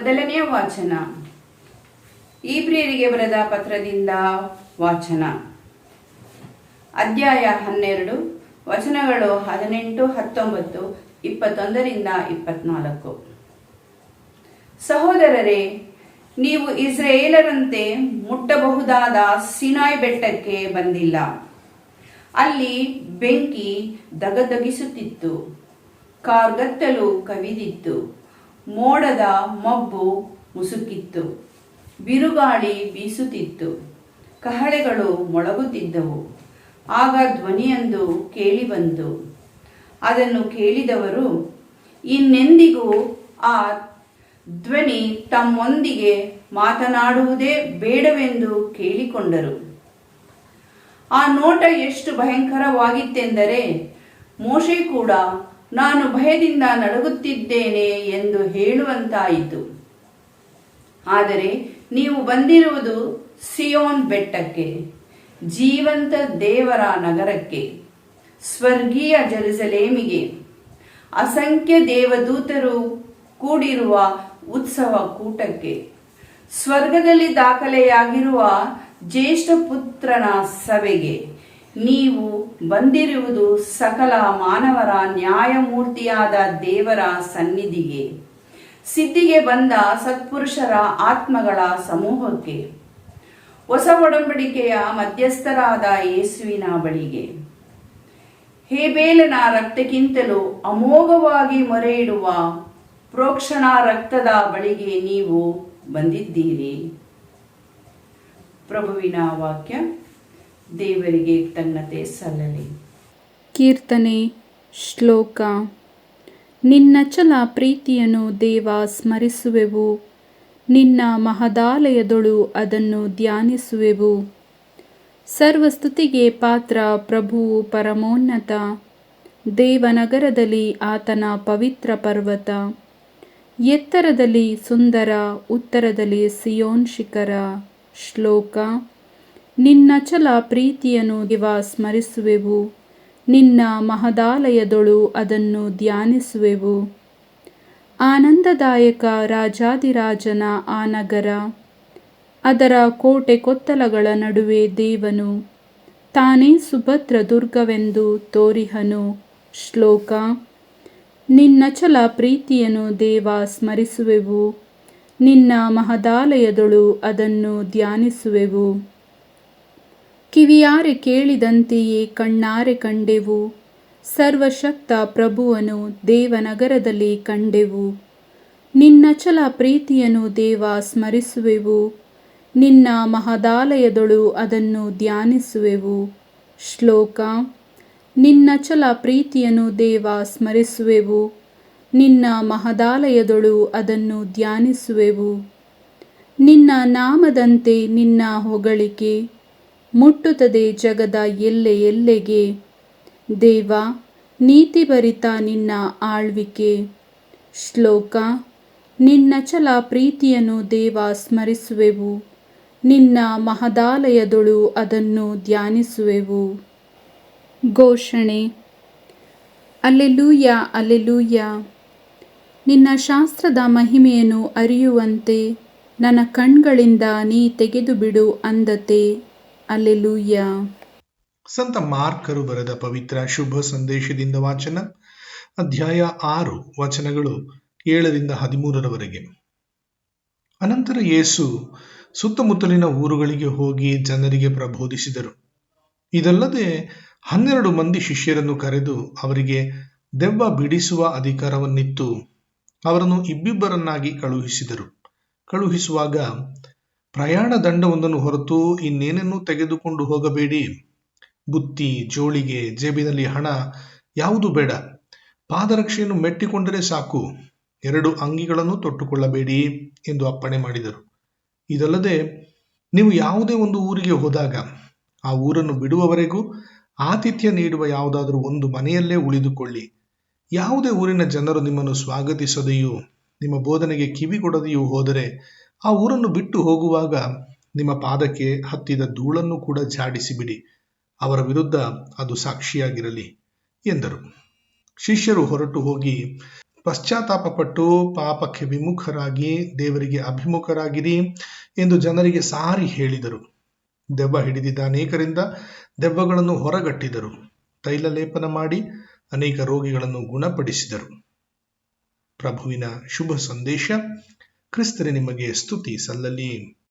ಮೊದಲನೆಯ ವಾಚನ ಇಬ್ರಿಯರಿಗೆ ಬರೆದ ಪತ್ರದಿಂದ ವಾಚನ. ಅಧ್ಯಾಯ 12, ವಚನಗಳು 18, 19, 21ರಿಂದ 24. ಸಹೋದರರೇ, ನೀವು ಇಸ್ರಾಯೇಲರಂತೆ ಮುಟ್ಟಬಹುದಾದ ಸಿನಾಯ್ ಬೆಟ್ಟಕ್ಕೆ ಬಂದಿಲ್ಲ. ಅಲ್ಲಿ ಬೆಂಕಿ ದಗದಗಿಸುತ್ತಿತ್ತು, ಕಾರ್ಗತ್ತಲು ಕವಿದಿತ್ತು, ಮೋಡದ ಮಬ್ಬು ಮುಸುಕಿತ್ತು, ಬಿರುಗಾಳಿ ಬೀಸುತ್ತಿತ್ತು, ಕಹಳೆಗಳು ಮೊಳಗುತ್ತಿದ್ದವು. ಆಗ ಧ್ವನಿಯೊಂದು ಕೇಳಿಬಂತು. ಅದನ್ನು ಕೇಳಿದವರು ಇನ್ನೆಂದಿಗೂ ಆ ಧ್ವನಿ ತಮ್ಮೊಂದಿಗೆ ಮಾತನಾಡುವುದೇ ಬೇಡವೆಂದು ಕೇಳಿಕೊಂಡರು. ಆ ನೋಟ ಎಷ್ಟು ಭಯಂಕರವಾಗಿತ್ತೆಂದರೆ ಮೋಶೆ ಕೂಡ ನಾನು ಭಯದಿಂದ ನಡುಗುತ್ತಿದ್ದೇನೆ ಎಂದು ಹೇಳುವಂತಾಯಿತು. ಆದರೆ ನೀವು ಬಂದಿರುವುದು ಸಿಯೋನ್ ಬೆಟ್ಟಕ್ಕೆ, ಜೀವಂತ ದೇವರ ನಗರಕ್ಕೆ, ಸ್ವರ್ಗೀಯ ಜೆರುಸಲೇಮಿಗೆ, ಅಸಂಖ್ಯ ದೇವದೂತರು ಕೂಡಿರುವ ಉತ್ಸವ ಕೂಟಕ್ಕೆ, ಸ್ವರ್ಗದಲ್ಲಿ ದಾಖಲೆಯಾಗಿರುವ ಜ್ಯೇಷ್ಠ ಪುತ್ರನ ಸಭೆಗೆ. ನೀವು ಬಂದಿರುವುದು ಸಕಲ ಮಾನವರ ನ್ಯಾಯಮೂರ್ತಿಯಾದ ದೇವರ ಸನ್ನಿಧಿಗೆ, ಸಿದ್ಧಿಗೆ ಬಂದ ಸತ್ಪುರುಷರ ಆತ್ಮಗಳ ಸಮೂಹಕ್ಕೆ, ಹೊಸ ಒಡಂಬಡಿಕೆಯ ಮಧ್ಯಸ್ಥರಾದ ಯೇಸುವಿನ ಬಳಿಗೆ. ಹೇಬೇಲನ ರಕ್ತಕ್ಕಿಂತಲೂ ಅಮೋಘವಾಗಿ ಮೊರೆಯಿಡುವ ಪ್ರೋಕ್ಷಣ ರಕ್ತದ ಬಳಿಗೆ ನೀವು ಬಂದಿದ್ದೀರಿ. ಪ್ರಭುವಿನ ವಾಕ್ಯ. ದೇವರಿಗೆ ಕೃತಜ್ಞತೆ ಸಲ್ಲಲಿ. ಕೀರ್ತನೆ. ಶ್ಲೋಕ. ನಿನ್ನಚಲ ಪ್ರೀತಿಯನ್ನು ದೇವ ಸ್ಮರಿಸುವೆವು, ನಿನ್ನ ಮಹದಾಲಯದೊಳು ಅದನ್ನು ಧ್ಯಾನಿಸುವೆವು. ಸರ್ವಸ್ತುತಿಗೆ ಪಾತ್ರ ಪ್ರಭುವು ಪರಮೋನ್ನತ, ದೇವನಗರದಲ್ಲಿ ಆತನ ಪವಿತ್ರ ಪರ್ವತ. ಎತ್ತರದಲ್ಲಿ ಸುಂದರ, ಉತ್ತರದಲ್ಲಿ ಸಿಯೋನ್ ಶಿಖರ. ಶ್ಲೋಕ. ನಿನ್ನಚಲ ಪ್ರೀತಿಯನ್ನು ದೇವ ಸ್ಮರಿಸುವೆವು, ನಿನ್ನ ಮಹದಾಲಯದೊಳು ಅದನ್ನು ಧ್ಯಾನಿಸುವೆವು. ಆನಂದದಾಯಕ ರಾಜಾದಿರಾಜನ ಆ ನಗರ, ಅದರ ಕೋಟೆ ಕೊತ್ತಲಗಳ ನಡುವೆ ದೇವನು ತಾನೇ ಸುಭದ್ರ ದುರ್ಗವೆಂದು ತೋರಿಹನು. ಶ್ಲೋಕ. ನಿನ್ನಚಲ ಪ್ರೀತಿಯನ್ನು ದೇವ ಸ್ಮರಿಸುವೆವು, ನಿನ್ನ ಮಹದಾಲಯದೊಳು ಅದನ್ನು ಧ್ಯಾನಿಸುವೆವು. ಕಿವಿಯಾರೆ ಕೇಳಿದಂತೆಯೇ ಕಣ್ಣಾರೆ ಕಂಡೆವು, ಸರ್ವಶಕ್ತ ಪ್ರಭುವನ್ನು ದೇವನಗರದಲ್ಲಿ ಕಂಡೆವು. ನಿನ್ನಚಲ ಪ್ರೀತಿಯನ್ನು ದೇವ ಸ್ಮರಿಸುವೆವು, ನಿನ್ನ ಮಹದಾಲಯದೊಳು ಅದನ್ನು ಧ್ಯಾನಿಸುವೆವು. ಶ್ಲೋಕ. ನಿನ್ನಚಲ ಪ್ರೀತಿಯನ್ನು ದೇವ ಸ್ಮರಿಸುವೆವು, ನಿನ್ನ ಮಹದಾಲಯದೊಳು ಅದನ್ನು ಧ್ಯಾನಿಸುವೆವು. ನಿನ್ನ ನಾಮದಂತೆ ನಿನ್ನ ಹೊಗಳಿಕೆ ಮುಟ್ಟುತ್ತದೆ ಜಗದ ಎಲ್ಲೆ ಎಲ್ಲೆಗೆ. ದೇವ, ನೀತಿಭರಿತ ನಿನ್ನ ಆಳ್ವಿಕೆ. ಶ್ಲೋಕ. ನಿನ್ನಚಲ ಪ್ರೀತಿಯನ್ನು ದೇವ ಸ್ಮರಿಸುವೆವು, ನಿನ್ನ ಮಹದಾಲಯದೊಳು ಅದನ್ನು ಧ್ಯಾನಿಸುವೆವು. ಘೋಷಣೆ. Alleluia, alleluia. ನಿನ್ನ ಶಾಸ್ತ್ರದ ಮಹಿಮೆಯನ್ನು ಅರಿಯುವಂತೆ ನನ್ನ ಕಣ್ಗಳಿಂದ ನೀ ತೆಗೆದುಬಿಡು ಅಂದತೆ. ಅಲ್ಲೆಲೂಯ. ಸಂತ ಮಾರ್ಕರು ಬರೆದ ಪವಿತ್ರ ಶುಭ ಸಂದೇಶದಿಂದ ವಾಚನ. ಅಧ್ಯಾಯ 6, ವಚನಗಳು 7ರಿಂದ 13ರವರೆಗೆ. ಅನಂತರ ಯೇಸು ಸುತ್ತಮುತ್ತಲಿನ ಊರುಗಳಿಗೆ ಹೋಗಿ ಜನರಿಗೆ ಪ್ರಬೋಧಿಸಿದರು. ಇದಲ್ಲದೆ 12 ಮಂದಿ ಶಿಷ್ಯರನ್ನು ಕರೆದು ಅವರಿಗೆ ದೆವ್ವ ಬಿಡಿಸುವ ಅಧಿಕಾರವನ್ನಿತ್ತು ಅವರನ್ನು ಇಬ್ಬಿಬ್ಬರನ್ನಾಗಿ ಕಳುಹಿಸುವಾಗ, ಪ್ರಯಾಣ ದಂಡವೊಂದನ್ನು ಹೊರತು ಇನ್ನೇನನ್ನೂ ತೆಗೆದುಕೊಂಡು ಹೋಗಬೇಡಿ. ಬುತ್ತಿ, ಜೋಳಿಗೆ, ಜೇಬಿನಲ್ಲಿ ಹಣ ಯಾವುದು ಬೇಡ. ಪಾದರಕ್ಷೆಯನ್ನು ಮೆಟ್ಟಿಕೊಂಡರೆ ಸಾಕು. 2 ಅಂಗಿಗಳನ್ನು ತೊಟ್ಟುಕೊಳ್ಳಬೇಡಿ ಎಂದು ಅಪ್ಪಣೆ ಮಾಡಿದರು. ಇದಲ್ಲದೆ ನೀವು ಯಾವುದೇ ಒಂದು ಊರಿಗೆ ಹೋದಾಗ ಆ ಊರನ್ನು ಬಿಡುವವರೆಗೂ ಆತಿಥ್ಯ ನೀಡುವ ಯಾವುದಾದರೂ ಒಂದು ಮನೆಯಲ್ಲೇ ಉಳಿದುಕೊಳ್ಳಿ. ಯಾವುದೇ ಊರಿನ ಜನರು ನಿಮ್ಮನ್ನು ಸ್ವಾಗತಿಸದೆಯೂ ನಿಮ್ಮ ಬೋಧನೆಗೆ ಕಿವಿಗೊಡದೆಯೂ ಹೋದರೆ ಆ ಊರನ್ನು ಬಿಟ್ಟು ಹೋಗುವಾಗ ನಿಮ್ಮ ಪಾದಕ್ಕೆ ಹತ್ತಿದ ಧೂಳನ್ನು ಕೂಡ ಝಾಡಿಸಿಬಿಡಿ. ಅವರ ವಿರುದ್ಧ ಅದು ಸಾಕ್ಷಿಯಾಗಿರಲಿ ಎಂದರು. ಶಿಷ್ಯರು ಹೊರಟು ಹೋಗಿ ಪಶ್ಚಾತ್ತಾಪಪಟ್ಟು ಪಾಪಕ್ಕೆ ವಿಮುಖರಾಗಿ ದೇವರಿಗೆ ಅಭಿಮುಖರಾಗಿರಿ ಎಂದು ಜನರಿಗೆ ಸಾರಿ ಹೇಳಿದರು. ದೆವ್ವ ಹಿಡಿದಿದ್ದ ಅನೇಕರಿಂದ ದೆವ್ವಗಳನ್ನು ಹೊರಗಟ್ಟಿದರು. ತೈಲ ಲೇಪನ ಮಾಡಿ ಅನೇಕ ರೋಗಿಗಳನ್ನು ಗುಣಪಡಿಸಿದರು. ಪ್ರಭುವಿನ ಶುಭ ಸಂದೇಶ. ಕ್ರಿಸ್ತರೇ ನಿಮಗೆ ಸ್ತುತಿ ಸಲ್ಲಲಿ.